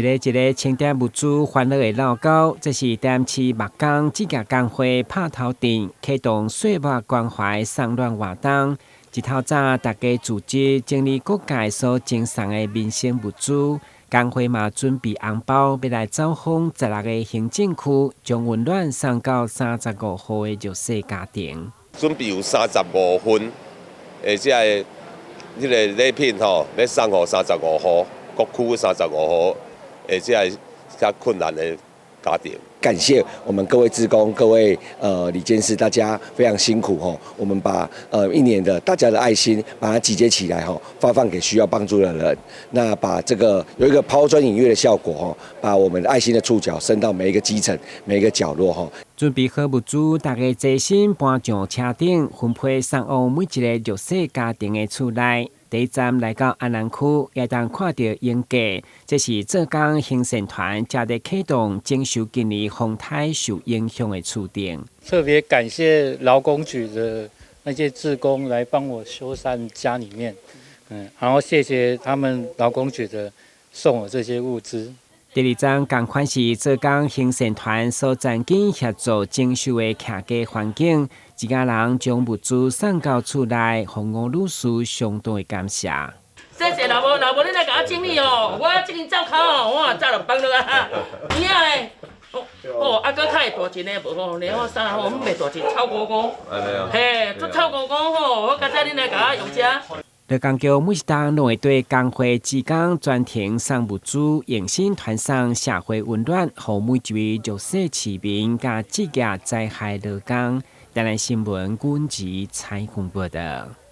一個清點物資歡樂的老高，這是淡市木工職業工會拍頭陣，啟動歲末關懷送暖活動。一透早，大家組織整理各界所贈送的民生物資，工會嘛準備紅包，要來走訪16個行政區，將溫暖送到35戶的弱勢家庭。準備有35份，這個禮品吼，要送給35戶，各區35戶。這些較困難的家庭，感謝我們各位志工、各位理監事，大家非常辛苦吼。我們把一年的大家的愛心，把它集結起來吼，發放給需要幫助的人。那把這個有一個拋磚引玉的效果吼，把我們的愛心的觸角伸到每一個基層、每一個角落吼。準備好物資，大家齊心搬上車頂，分配送往每一個弱勢家庭的厝內。第一站來到安南區，也當看到英架，這是浙江行善團正在啟動徵收今年風颱受影響的厝頂。特別感謝勞工局的那些志工來幫我修繕家裡面，然後謝謝他們勞工局的送我這些物資。第二站同款是浙江行善團所贊助協助徵收的客家環境，一家人將物資送到厝內，讓吳女士相當的感謝。謝謝老婆，你來給我整理哦，我這個灶口哦，我早就放落啊。你啊嘞，啊個較會大錢的無吼，然後啥吼，我們袂大錢，臭哥哥，嘿，做臭哥哥吼，我今仔日來給我用遮。樂工局每一檔都會對工會志工專程送物資，用心傳送社會溫暖，讓每一位弱勢市民甲職業災害勞工。台南新聞阮吉採訪報道。